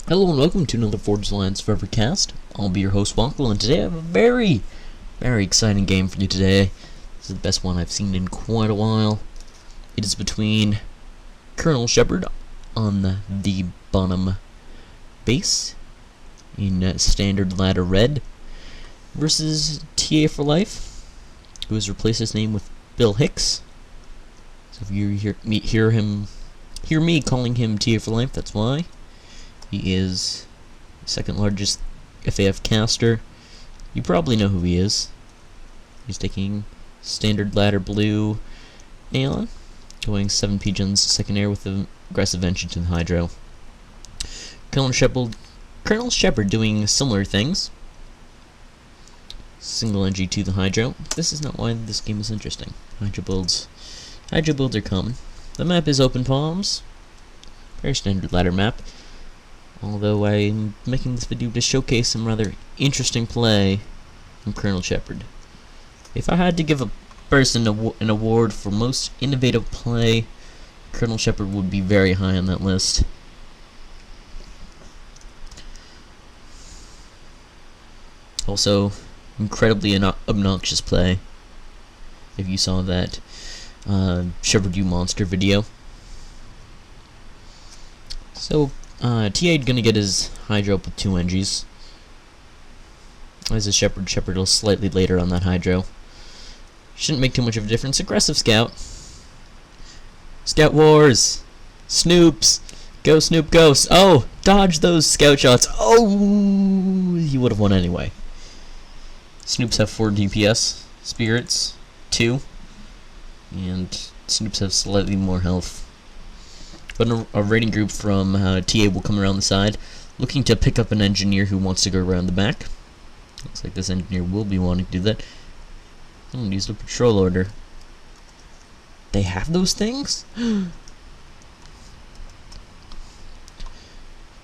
Hello and welcome to another Forge Alliance Forever cast. I'll be your host, Swkoll, and today I have a very exciting game for you today. This is the best one I've seen in quite a while. It is between Colonel Sheppard on the bottom base in standard ladder red versus TA4Life, who has replaced his name with Bill Hicks. So if you hear me calling him TA4Life, that's why. He is the second largest FAF caster. You probably know who he is. He's taking standard ladder blue Aeon, going 7 pigeons second air with the aggressive engine to the hydro. Colonel Sheppard doing similar things. Single NG to the hydro. This is not why this game is interesting. Hydro builds are common. The map is open palms. Very standard ladder map. Although I'm making this video to showcase some rather interesting play from Colonel Sheppard. If I had to give a person an award for most innovative play, Colonel Sheppard would be very high on that list. Also, incredibly obnoxious play. If you saw that Sheppard You Monster video. So, TA gonna get his hydro up with 2 NGs. As a Sheppard a slightly later on that hydro. Shouldn't make too much of a difference. Aggressive scout. Scout wars! Snoops! Go Snoop go! Oh! Dodge those scout shots! Oh! He would have won anyway. Snoops have 4 DPS. Spirits 2. And Snoops have slightly more health. But a raiding group from TA will come around the side, looking to pick up an engineer who wants to go around the back. Looks like this engineer will be wanting to do that. I'm going to use the patrol order. They have those things?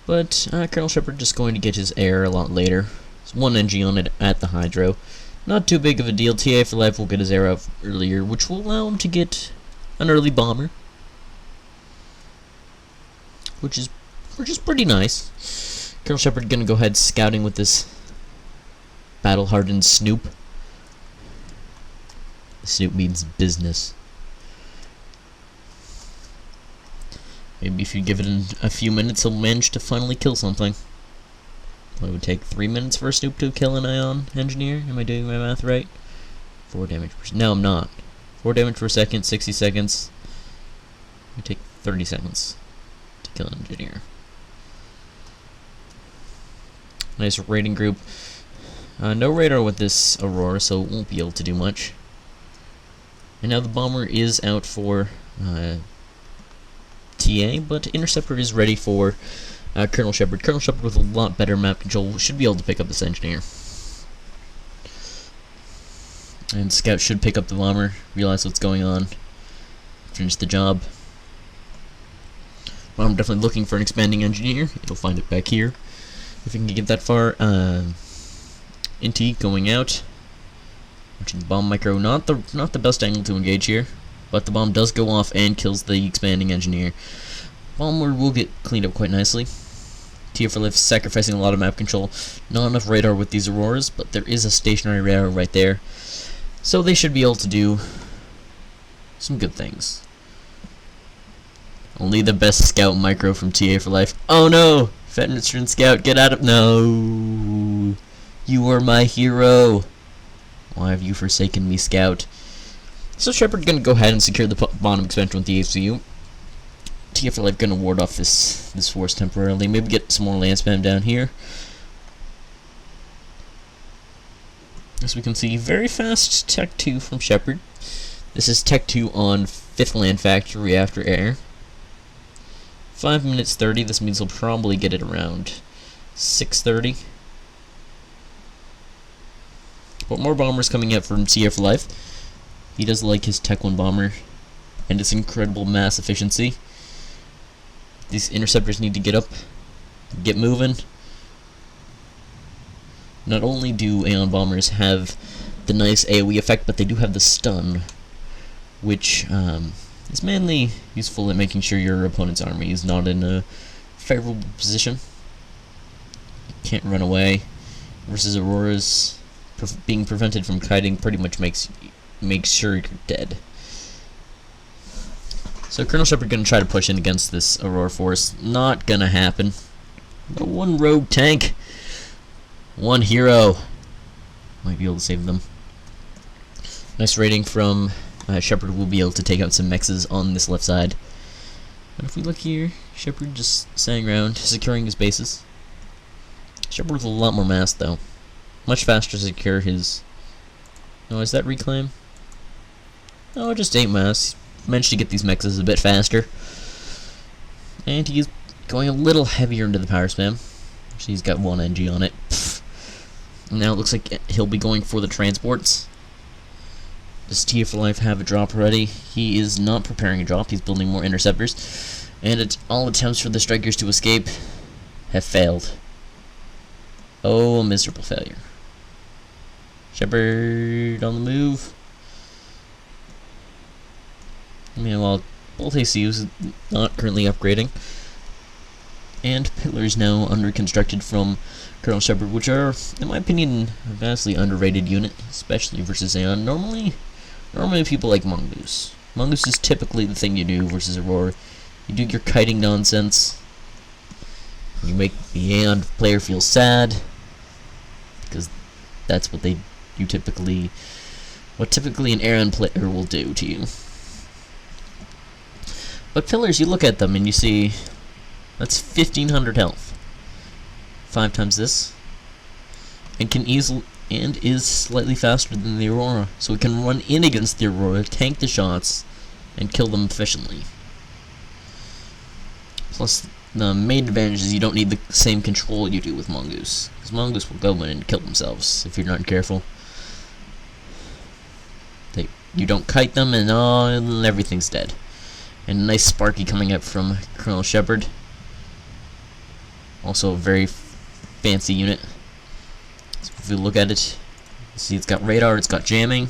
But Colonel Sheppard just going to get his air a lot later. There's 1 NG on it at the hydro. Not too big of a deal. TA4Life will get his air out earlier, which will allow him to get an early bomber. Which is pretty nice. Colonel Sheppard gonna go ahead scouting with this battle-hardened Snoop. Snoop means business. Maybe if you give it a few minutes, he'll manage to finally kill something. Well, it would take 3 minutes for a Snoop to kill an Ion engineer. Am I doing my math right? 4 damage per... No, I'm not. 4 damage per second, 60 seconds. It would take 30 seconds. Kill an engineer. Nice raiding group. No radar with this Aurora, so it won't be able to do much. And now the bomber is out for TA, but Interceptor is ready for Colonel Sheppard. Colonel Sheppard with a lot better map control should be able to pick up this engineer. And Scout should pick up the bomber, realize what's going on, finish the job. Well, I'm definitely looking for an expanding engineer. It'll find it back here. If we can get that far. Inti going out. Watching the bomb micro. Not the best angle to engage here. But the bomb does go off and kills the expanding engineer. Bomber will get cleaned up quite nicely. TA4Life sacrificing a lot of map control. Not enough radar with these Auroras, but there is a stationary radar right there. So they should be able to do some good things. Only the best scout micro from TA4Life. Oh no! Veteran scout, get out of... No! You are my hero! Why have you forsaken me, scout? So Sheppard gonna go ahead and secure the bottom expansion with the ACU. TA4Life gonna ward off this force temporarily. Maybe get some more land spam down here. As we can see, very fast Tech 2 from Sheppard. This is Tech 2 on 5th Land Factory after air. 5 minutes 30, this means he'll probably get it around 6:30. But more bombers coming out from TA4Life. He does like his Tech 1 bomber and its incredible mass efficiency. These interceptors need to get up, get moving. Not only do Aeon bombers have the nice AoE effect, but they do have the stun, which is mainly useful in making sure your opponent's army is not in a favorable position. Can't run away. Versus Aurora's being prevented from kiting pretty much makes sure you're dead. So Colonel Sheppard gonna try to push in against this Aurora force. Not gonna happen. But one rogue tank, one hero might be able to save them. Nice rating from Sheppard. Will be able to take out some mexes on this left side. But if we look here, Sheppard just standing around, securing his bases. Sheppard with a lot more mass though. Much faster to secure his... Oh, is that reclaim? No, just 8 mass. Managed to get these mexes a bit faster. And he's going a little heavier into the power spam. Actually, he's got 1 NG on it. Pfft. Now it looks like he'll be going for the transports. Does TA4Life have a drop ready? He is not preparing a drop. He's building more interceptors. And all attempts for the strikers to escape have failed. Oh, a miserable failure. Sheppard on the move. Meanwhile, both ACUs not currently upgrading. And pillars now under constructed from Colonel Sheppard, which are, in my opinion, a vastly underrated unit, especially versus Aeon. Normally people like Mongoose. Mongoose is typically the thing you do versus Aurora. You do your kiting nonsense. You make the Aeon player feel sad, because that's what typically an Aeon player will do to you. But pillars, you look at them and you see that's 1500 health. 5 times this. And is slightly faster than the Aurora. So it can run in against the Aurora, tank the shots, and kill them efficiently. Plus, the main advantage is you don't need the same control you do with Mongoose. Because Mongoose will go in and kill themselves if you're not careful. You don't kite them and everything's dead. And a nice Sparky coming up from Colonel Sheppard. Also a very fancy unit. So if we look at it, you see it's got radar, it's got jamming,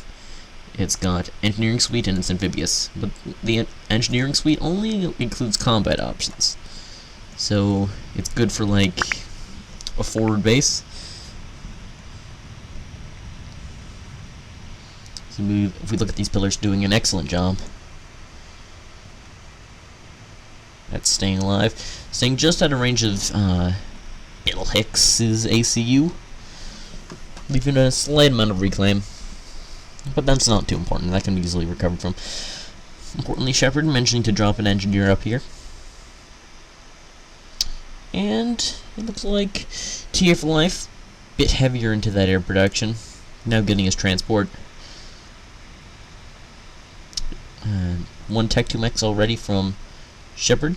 it's got engineering suite, and it's amphibious. But the engineering suite only includes combat options. So it's good for like a forward base. So if we look at these pillars, doing an excellent job. That's staying alive. Staying just out of range of Bill Hicks's ACU. Leaving a slight amount of reclaim. But that's not too important. That can be easily recovered from. Importantly, Sheppard mentioning to drop an engineer up here. And it looks like TA4Life, bit heavier into that air production. Now getting his transport. 1 Tech 2 mechs already from Sheppard.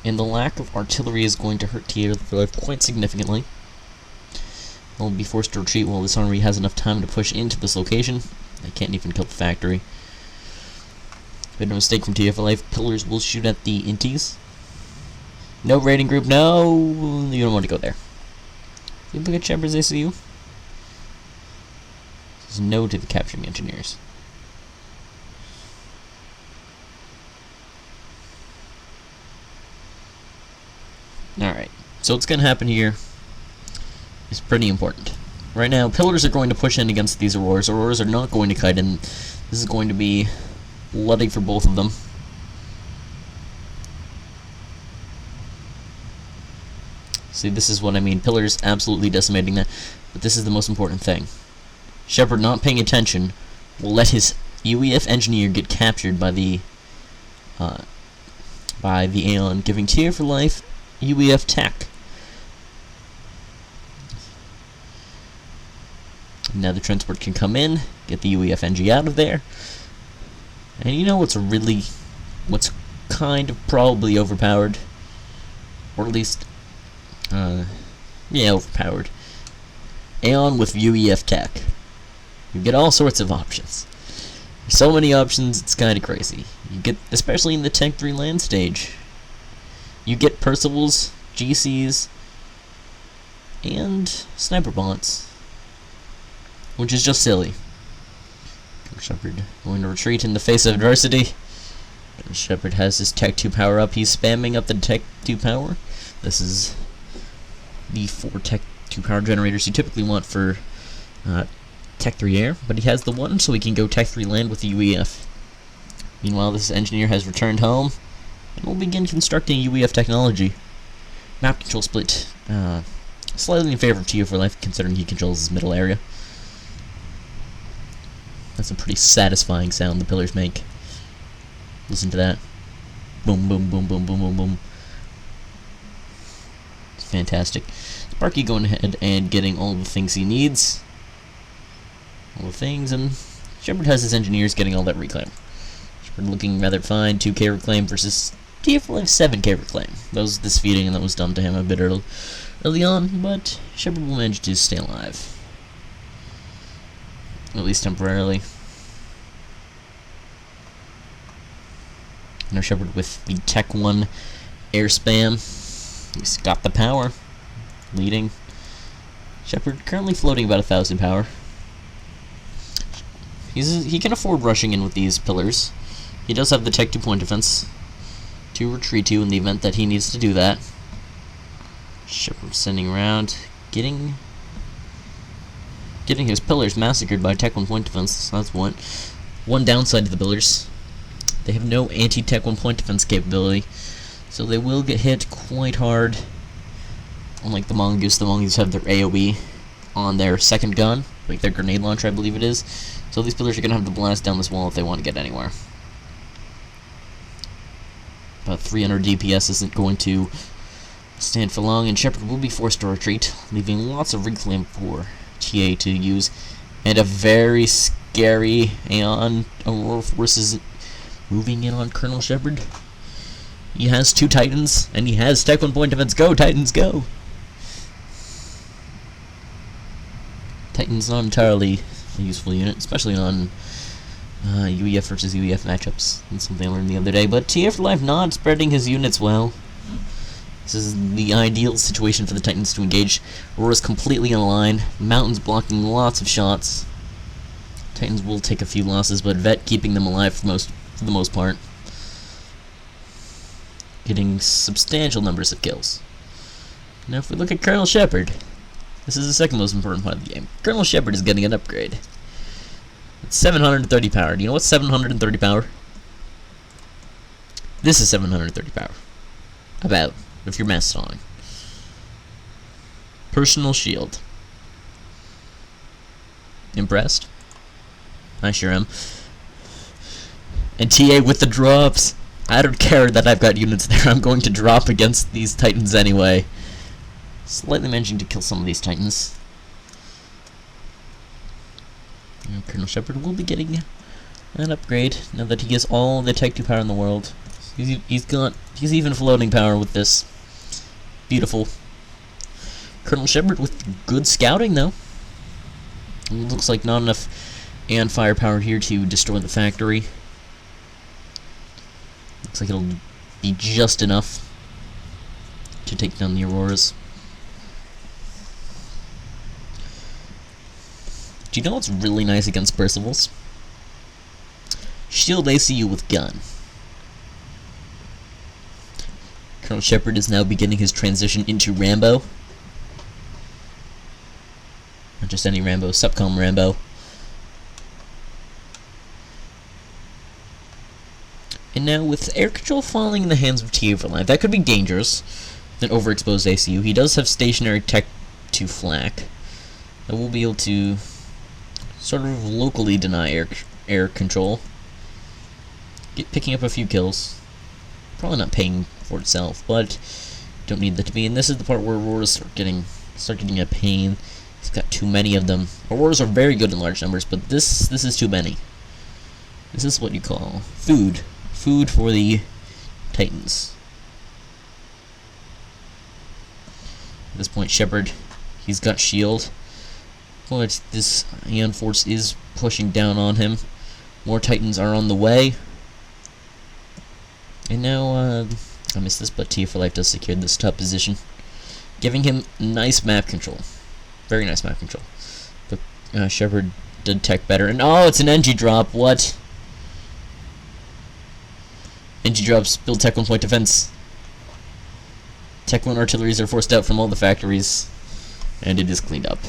And the lack of artillery is going to hurt TA4Life quite significantly. They'll be forced to retreat while this army has enough time to push into this location. They can't even kill the factory. Bit of a mistake from TA4Life. Pillars will shoot at the inties. No raiding group, no! You don't want to go there. You look at Sheppard's ACU. Says no to the capturing engineers. Alright, so what's going to happen here is pretty important. Right now, pillars are going to push in against these Auroras. Auroras are not going to kite in. This is going to be bloody for both of them. See, this is what I mean. Pillars absolutely decimating that. But this is the most important thing. Sheppard, not paying attention, will let his UEF engineer get captured by the Aeon, giving TA4Life UEF tech. Now the transport can come in, get the UEF NG out of there. And you know what's kind of probably overpowered? Or at least, yeah, overpowered. Aeon with UEF tech. You get all sorts of options. So many options, it's kind of crazy. You get, especially in the Tech 3 land stage, you get Percivals, GCs, and sniper bots, which is just silly. Sheppard going to retreat in the face of adversity. Sheppard has his Tech 2 power up. He's spamming up the Tech 2 power. This is the 4 Tech 2 power generators you typically want for Tech 3 air, but he has the 1, so he can go Tech 3 land with the UEF. Meanwhile, this engineer has returned home, and will begin constructing UEF technology. Map control split slightly in favor of TA4Life, considering he controls his middle area. That's a pretty satisfying sound the pillars make. Listen to that. Boom, boom, boom, boom, boom, boom, boom. It's fantastic. Sparky going ahead and getting all the things he needs. All the things, and Sheppard has his engineers getting all that reclaim. Sheppard looking rather fine, 2k reclaim versus TA4Life 7k reclaim. That was this feeding, and that was done to him a bit early on, but Sheppard will manage to stay alive. At least temporarily. Now Sheppard with the Tech 1 air spam. He's got the power. Leading. Sheppard currently floating about 1,000 power. He can afford rushing in with these pillars. He does have the Tech 2 point defense to retreat to in the event that he needs to do that. Sheppard sending around, getting his pillars massacred by Tech 1 point defense. That's one downside to the pillars. They have no anti-Tech 1 point defense capability, so they will get hit quite hard. Unlike the Mongoose have their AoE on their second gun, like their grenade launcher, I believe it is. So these pillars are going to have to blast down this wall if they want to get anywhere. About 300 DPS isn't going to stand for long, and Sheppard will be forced to retreat, leaving lots of reclaim for TA to use, and a very scary Aeon Aurora forces moving in on Colonel Sheppard. He has 2 Titans, and he has Tech 1 point defense. Go, Titans, go! Titan's not entirely a useful unit, especially on UEF versus UEF matchups. That's something I learned the other day. But TA4Life not spreading his units well. This is the ideal situation for the Titans to engage. Aurora's completely in line. Mountains blocking lots of shots. Titans will take a few losses, but Vet keeping them alive for the most part. Getting substantial numbers of kills. Now if we look at Colonel Sheppard, this is the second most important part of the game. Colonel Sheppard is getting an upgrade. It's 730 power. Do you know what's 730 power? This is 730 power. About, if you're mastoning. Personal shield. Impressed? I sure am. And TA with the drops. I don't care that I've got units there. I'm going to drop against these Titans anyway. Slightly managing to kill some of these Titans. And Colonel Sheppard will be getting an upgrade now that he has all the Tech 2 power in the world. He's even floating power with this. Beautiful. Colonel Sheppard with good scouting though. It looks like not enough Aeon firepower here to destroy the factory. Looks like it'll be just enough to take down the Auroras. Do you know what's really nice against Percivals? Shield ACU with gun. Colonel Sheppard is now beginning his transition into Rambo. Not just any Rambo, Subcom Rambo. And now with air control falling in the hands of TA4Life, that could be dangerous. An overexposed ACU. He does have stationary Tech 2 flak. That will be able to sort of locally deny air control. Picking up a few kills. Probably not paying for itself, but don't need that to be. And this is the part where Auroras start getting a pain. He's got too many of them. Auroras are very good in large numbers, but this is too many. This is what you call food. Food for the Titans. At this point, Sheppard, he's got shield. But this Aeon Force is pushing down on him. More Titans are on the way. And now, I missed this, but TA4Life does secure this top position, giving him nice map control. Very nice map control. But Sheppard did tech better. And oh, it's an NG drop. What? NG drops, build Tech 1 point defense. Tech 1 artilleries are forced out from all the factories, and it is cleaned up.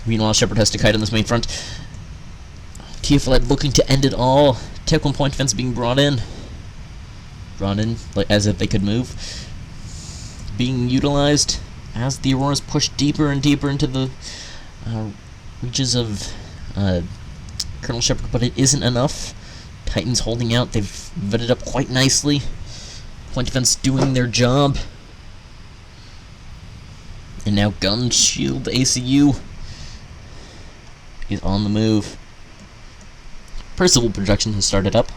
Meanwhile, Sheppard has to kite on this main front. TA4Life looking to end it all. Tech 1 point defense being brought in. Like as if they could move. Being utilized as the Auroras push deeper and deeper into the reaches of Colonel Sheppard, but it isn't enough. Titans holding out. They've vetted up quite nicely. Point defense doing their job. And now gun shield ACU is on the move. Percival production has started up.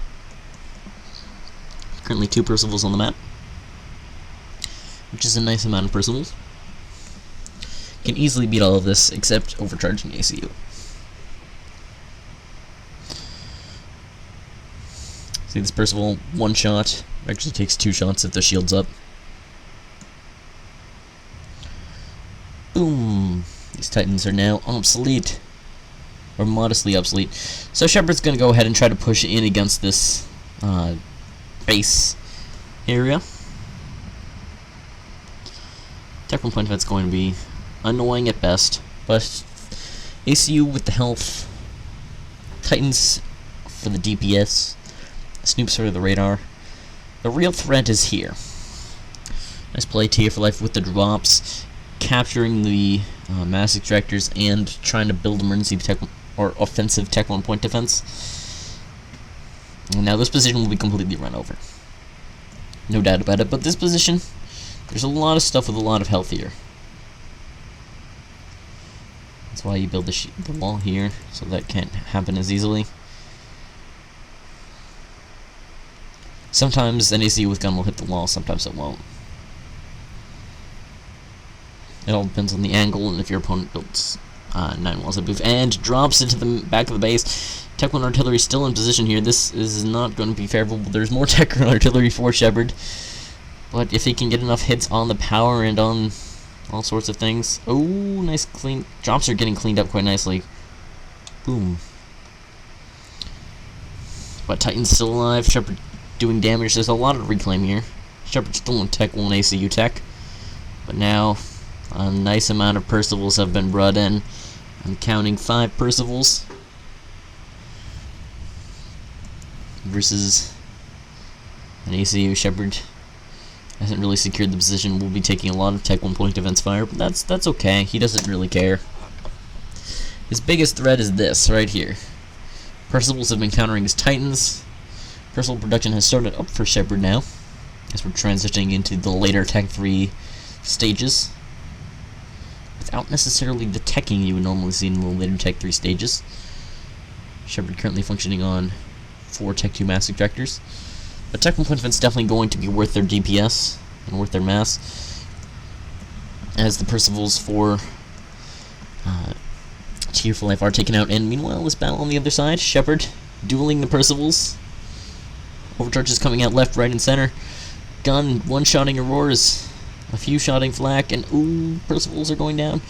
Currently 2 Percivals on the map, which is a nice amount of Percivals. Can easily beat all of this except overcharging ACU. See this Percival, 1 shot. Actually takes 2 shots if the shield's up. Boom! These Titans are now obsolete. Or modestly obsolete. So Sheppard's going to go ahead and try to push in against this base area. Tech 1 point defense going to be annoying at best, but ACU with the health, Titans for the DPS, Snoops for the radar. The real threat is here. Nice play, TA4Life with the drops, capturing the mass extractors and trying to build emergency tech or offensive Tech 1 point defense. Now this position will be completely run over. No doubt about it, but this position, there's a lot of stuff with a lot of health here. That's why you build the wall here, so that can't happen as easily. Sometimes an ACU with gun will hit the wall, sometimes it won't. It all depends on the angle and if your opponent builds 9 walls of booth and drops into the back of the base. Tech 1 artillery still in position here. This is not going to be favorable. There's more Tech 1 artillery for Sheppard, but if he can get enough hits on the power and on all sorts of things. Oh, nice clean. Drops are getting cleaned up quite nicely. Boom. But Titan's still alive. Sheppard doing damage. There's a lot of reclaim here. Sheppard's still in Tech 1 ACU tech, but now a nice amount of Percivals have been brought in. I'm counting 5 Percivals versus an ACU. Sheppard hasn't really secured the position. Will be taking a lot of Tech 1 point defense fire, but that's okay. He doesn't really care. His biggest threat is this right here. Percivals have been countering his Titans. Percival production has started up for Sheppard now, as we're transitioning into the later Tech 3 stages, without necessarily the teching you would normally see in the later Tech 3 stages. Sheppard currently functioning on 4 Tech 2 mass ejectors, but Tech 1 point defense definitely going to be worth their DPS and worth their mass, as the Percivals for TA4Life are taken out. And meanwhile, this battle on the other side, Sheppard dueling the Percivals. Overcharges coming out left, right, and center. Gun one-shotting Auroras, a few shotting Flak, and ooh, Percivals are going down.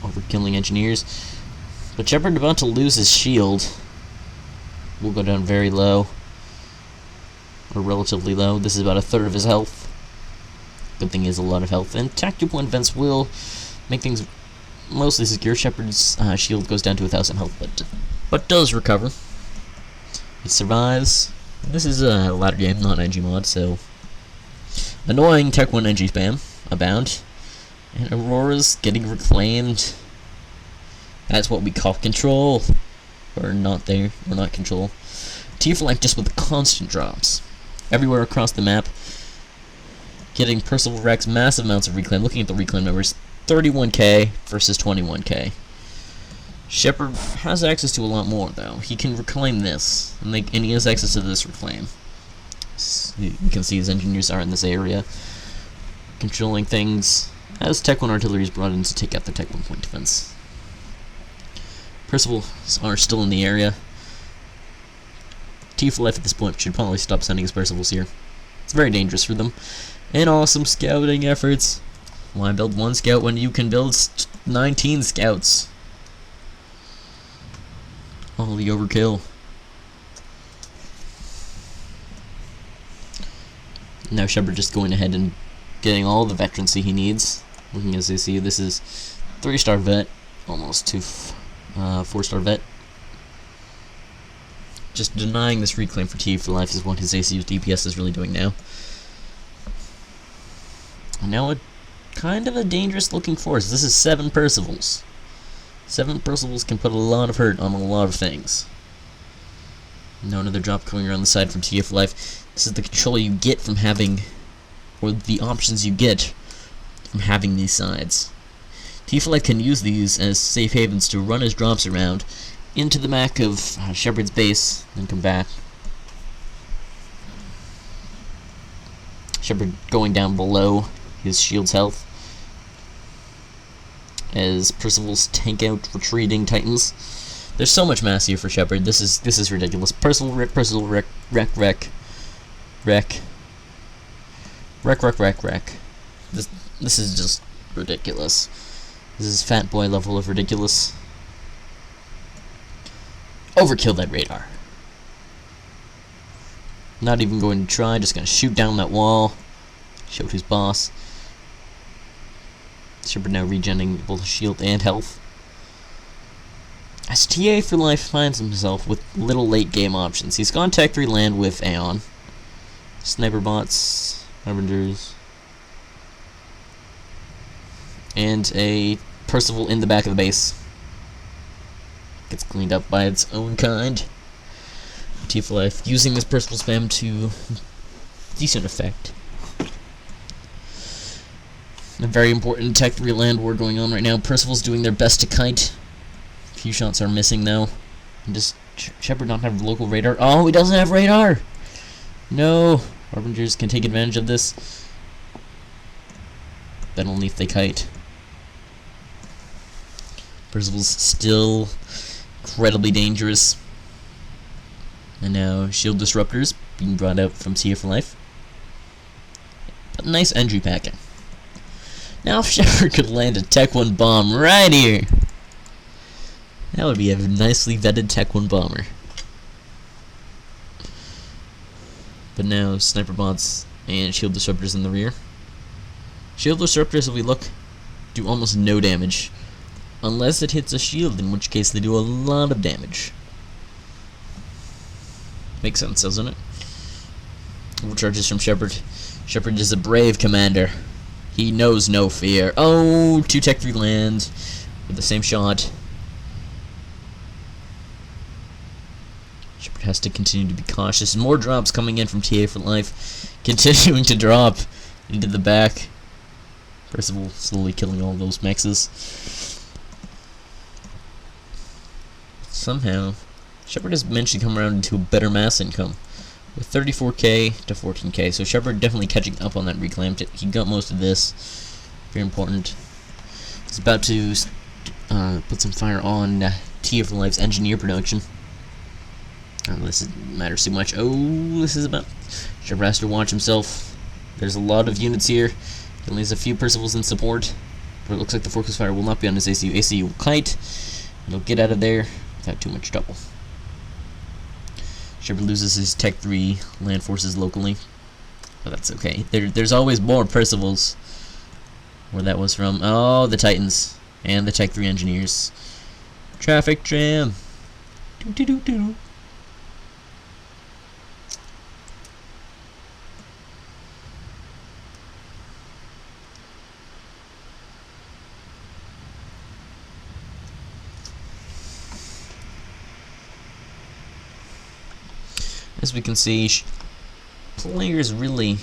Overkilling Engineers. But Sheppard about to lose his shield. Will go down very low. Or relatively low. This is about 1/3 of his health. Good thing he has a lot of health. And Tech 2 point defense will make things mostly secure. Sheppard's shield goes down to 1,000 health, but does recover. He survives. This is a ladder game, not an NG mod, so annoying Tech 1 NG spam abound. And Aurora's getting reclaimed. That's what we call control. Or not there, or not control. TA4Life just with constant drops. Everywhere across the map. Getting Percival Rex, massive amounts of reclaim. Looking at the reclaim numbers, 31k versus 21k. Sheppard has access to a lot more, though. He can reclaim this, and he has access to this reclaim. You can see his engineers are in this area, controlling things, as Tech 1 artillery is brought in to take out the Tech 1 point defense. Percivals are still in the area. TA4Life at this point should probably stop sending his Percivals here. It's very dangerous for them. And awesome scouting efforts. Why build 1 scout when you can build 19 scouts? Holy overkill. Now Sheppard just going ahead and getting all the veterancy he needs. Looking as they see, this is 3-star vet, almost to 4-star vet. Just denying this reclaim for TA4Life is what his ACU's DPS is really doing now. And now a kind of a dangerous looking force. This is 7 Percivals. 7 Percivals can put a lot of hurt on a lot of things. Now another drop coming around the side from TA4Life. This is the control you get from having, or the options you get from having these sides. TA4Life can use these as safe havens to run his drops around into the back of Sheppard's base, then come back. Sheppard going down below his shield's health as Percival's tank out retreating Titans. There's so much mass here for Sheppard. This is ridiculous. Percival wreck, wreck. This is just ridiculous. This is fat boy level of ridiculous. Overkill that radar. Not even going to try, just gonna shoot down that wall. Showed who's boss. Sheppard now regenerating both shield and health. As TA4Life finds himself with little late game options. He's gone Tech 3 land with Aeon. Sniper bots, Harbingers, and a Percival in the back of the base. Gets cleaned up by its own kind. TA4Life using this Percival spam to decent effect. A very important Tech 3 land war going on right now. Percival's doing their best to kite. A few shots are missing though. And does Sheppard not have local radar? Oh, he doesn't have radar! No! Harbingers can take advantage of this. But only if they kite. Percival's still incredibly dangerous. And now shield disruptors being brought out from TA4Life. But nice entry packing. Now if Sheppard could land a Tech 1 bomb right here, that would be a nicely vetted Tech 1 bomber. But now sniper bots and shield disruptors in the rear. Shield disruptors, if we look, do almost no damage. Unless it hits a shield, in which case they do a lot of damage. Makes sense, doesn't it? Overcharges from Sheppard. Sheppard is a brave commander. He knows no fear. Oh, 2 Tech 3 land with the same shot. Sheppard has to continue to be cautious. More drops coming in from TA4Life. Continuing to drop into the back. Percival slowly killing all those mexes. Somehow, Sheppard has managed to come around into a better mass income. With 34k to 14k, so Sheppard definitely catching up on that reclaim. He got most of this. Very important. He's about to put some fire on TA4Life's engineer production. This matters too much. Oh, this is about... Sheppard has to watch himself. There's a lot of units here. He only has a few Percivals in support. But it looks like the focus fire will not be on his ACU. ACU will kite. He'll get out of there without too much trouble. Sheppard loses his Tech 3 land forces locally, but that's okay. There's always more Percivals. Where that was from? Oh, the Titans and the Tech 3 engineers. Traffic jam. Doo -doo -doo -doo. As we can see, players really...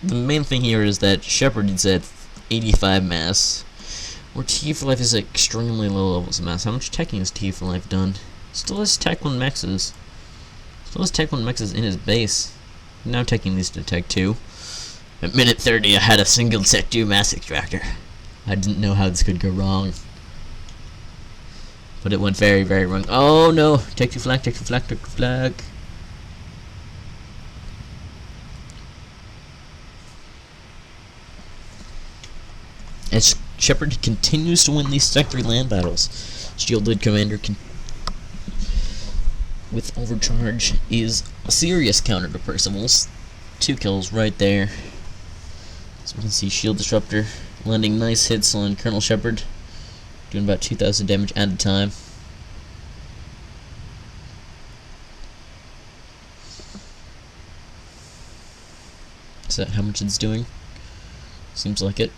the main thing here is that Sheppard is at 85 mass, where TA4Life is at extremely low levels of mass. How much teching has TA4Life done? Still has Tech 1 mexes. Still has Tech 1 mexes in his base. Now taking these to Tech 2. At minute 30, I had a single Tech 2 mass extractor. I didn't know how this could go wrong. But it went very, very wrong. Oh no! Tech 2 flag, Tech 2 flag, Tech 2 flag. As Sheppard continues to win these Tech 3 land battles, Shielded Commander with Overcharge is a serious counter to Percival's. 2 kills right there. So we can see Shield Disruptor landing nice hits on Colonel Sheppard, doing about 2,000 damage at a time. Is that how much it's doing? Seems like it.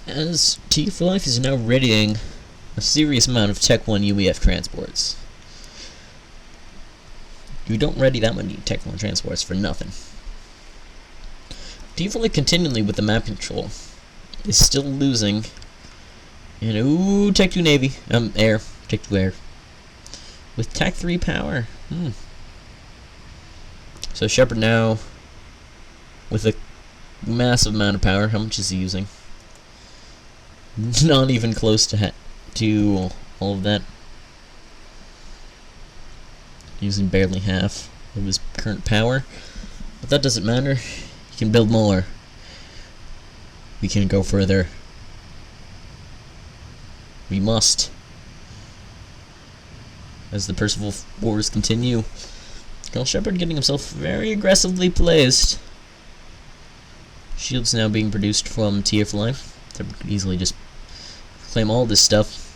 As TA4Life is now readying a serious amount of Tech 1 UEF transports. You don't ready that many Tech 1 transports for nothing. TA4Life continually with the map control is still losing. And ooh, Tech 2 Navy. Air. Tech 2 Air. With Tech 3 power. So Sheppard now with a massive amount of power. How much is he using? Not even close to all of that. Using barely half of his current power. But that doesn't matter. He can build more. We can go further. We must. As the Percival wars continue, Colonel Sheppard getting himself very aggressively placed. Shields now being produced from TA4Life. They could easily just claim all this stuff.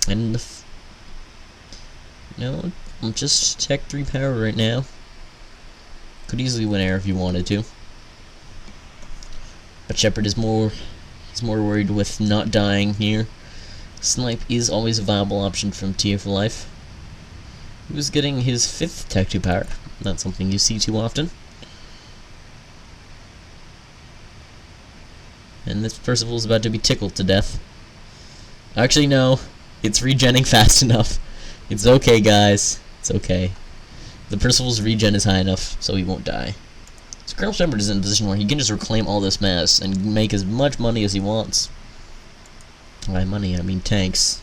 And no, I'm just Tech 3 power right now. Could easily win air if you wanted to. But Sheppard is more worried with not dying here. Snipe is always a viable option from TA4Life. He was getting his 5th Tech 2 power. Not something you see too often. And this Percival is about to be tickled to death. Actually, no. It's regenning fast enough. It's okay, guys. It's okay. The Percival's regen is high enough, so he won't die. So Colonel Sheppard is in a position where he can just reclaim all this mass and make as much money as he wants. By money, I mean tanks.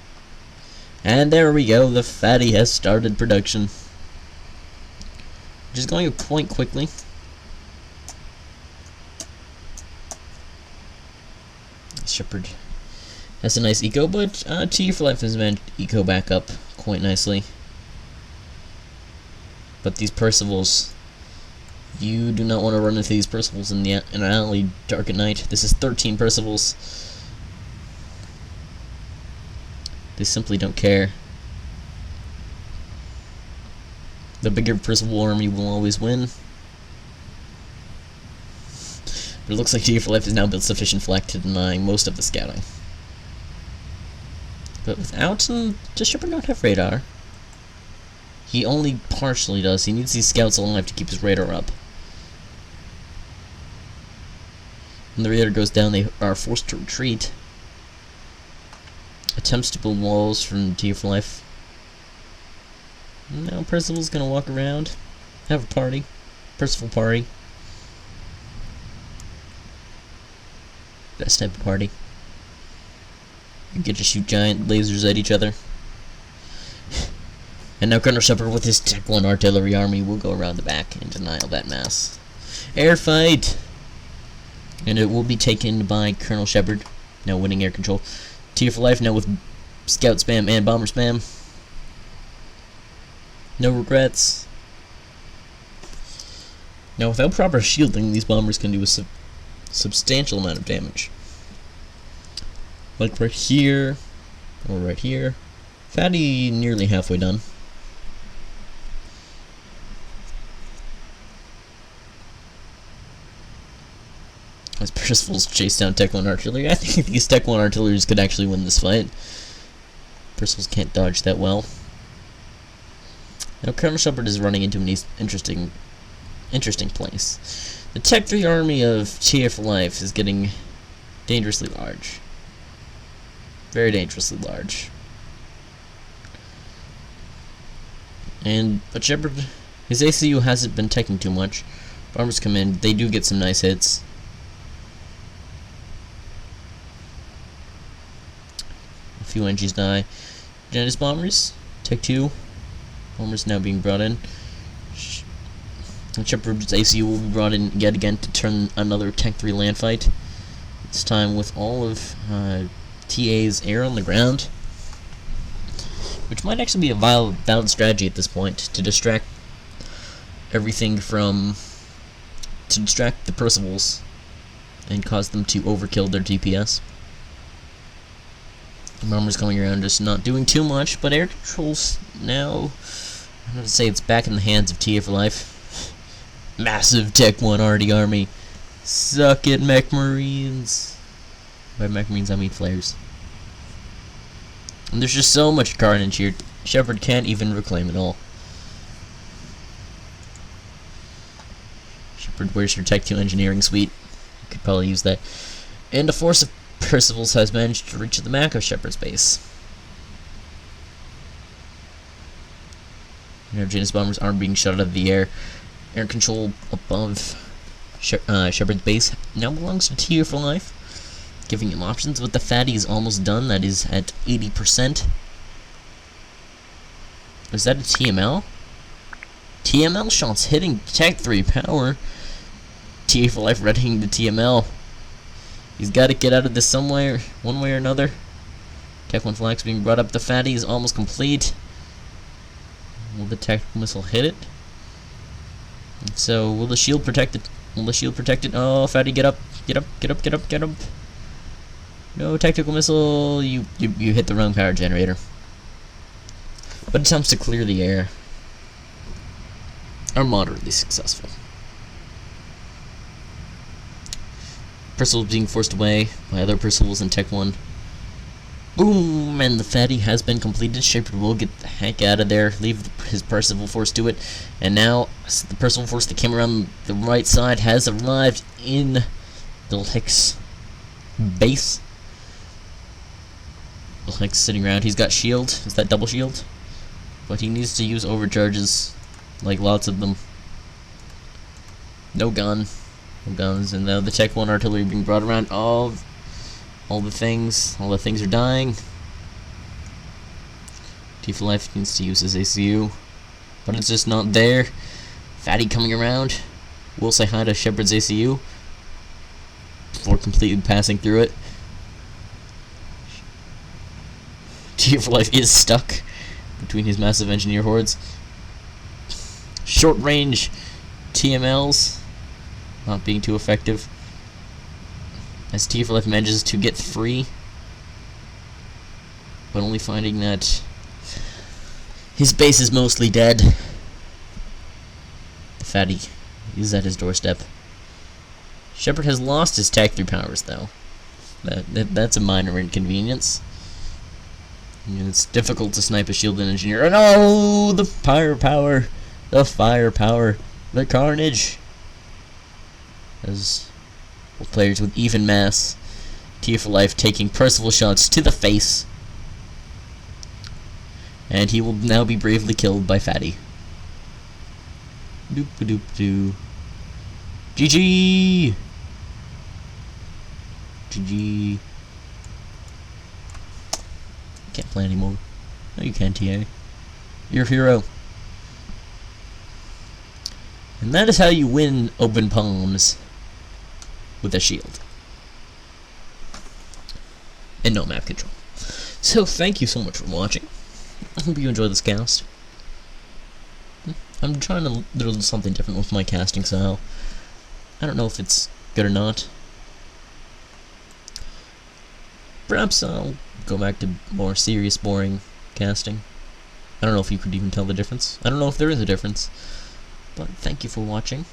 And there we go. The fatty has started production. Just going quite quickly. Sheppard has a nice eco, but TA4Life has managed to eco back up quite nicely. But these Percivals, you do not want to run into these Percivals in an alley dark at night. This is 13 Percivals. They simply don't care. The bigger Percival army will always win. But it looks like TA4Life has now built sufficient flak to deny most of the scouting. But without him, does Sheppard not have radar? He only partially does. He needs these scouts alive to keep his radar up. When the radar goes down, they are forced to retreat. Attempts to build walls from TA4Life. Now Percival's gonna walk around, have a party. Percival party. Best type of party. You get to shoot giant lasers at each other. And now Colonel Sheppard with his Tech 1 artillery army will go around the back and deny all that mass. Air fight! And it will be taken by Colonel Sheppard, now winning air control. TA4Life now with scout spam and bomber spam. No regrets. Now without proper shielding, these bombers can do a substantial amount of damage. Like right here, or right here. Fatty nearly halfway done. As Percival's chase down Tech 1 artillery, I think these Tech 1 artilleries could actually win this fight. Percivals can't dodge that well. Now Colonel Sheppard is running into an interesting place. The Tech 3 army of TA4Life is getting dangerously large. Very dangerously large. But Sheppard, his ACU hasn't been taking too much. Bombers come in, they do get some nice hits. A few NGs die. Janus bombers, Tech 2. Bombers now being brought in. And Sheppard's ACU will be brought in yet again to turn another Tech 3 land fight. This time with all of TA's air on the ground. Which might actually be a valid strategy at this point, to distract everything from to distract the Percivals and cause them to overkill their DPS. Armor's coming around, just not doing too much, but air control's now, I'm gonna say it's back in the hands of TA4Life. Massive Tech 1 RD army. Suck it, Mech Marines. By Mech Marines, I mean flares. And there's just so much carnage here. Sheppard can't even reclaim it all. Sheppard, where's your Tech 2 engineering suite? You could probably use that. And a force of Percivals has managed to reach the back of Sheppard's base. Janus bombers aren't being shot out of the air. Air control above Sheppard's base now belongs to TA4Life, giving him options, but the fatty is almost done. That is at 80%. Is that a TML? TML shots hitting Tech 3 power. TA4Life readying the TML. He's got to get out of this somewhere, one way or another. Tech 1 flags being brought up. The fatty is almost complete. Will the tactical missile hit it? So will the shield protect it? Will the shield protect it? Oh, fatty, get up, get up, get up, get up, get up. No tactical missile. You hit the wrong power generator. But attempts to clear the air are moderately successful. Percivals being forced away by other Percivals in Tech 1. Boom! And the fatty has been completed. Sheppard will get the heck out of there, leave his Percival force to it. And now, the Percival force that came around the right side has arrived in the Hicks base. The Hicks sitting around. He's got shield. Is that double shield? But he needs to use overcharges, like lots of them. No gun. No guns. And now the Tech 1 artillery being brought around. All the things are dying. TA4Life needs to use his ACU, but it's just not there. Fatty coming around. We'll say hi to Sheppard's ACU before completely passing through it. TA4Life is stuck between his massive engineer hordes. Short range TMLs not being too effective, as TA4Life manages to get free, but only finding that his base is mostly dead. The fatty is at his doorstep. Sheppard has lost his Tech 3 powers, though. That's a minor inconvenience. It's difficult to snipe a shielded engineer. And oh, the firepower, the carnage. As players with even mass, TA4Life taking Percival shots to the face, and he will now be bravely killed by Fatty. Doop doop doo. GG. GG. Can't play anymore. No, you can, TA. You're a hero. And that is how you win open palms with a shield. And no map control. So, thank you so much for watching. I hope you enjoyed this cast. I'm trying to do something different with my casting style. I don't know if it's good or not. Perhaps I'll go back to more serious, boring casting. I don't know if you could even tell the difference. I don't know if there is a difference. But thank you for watching.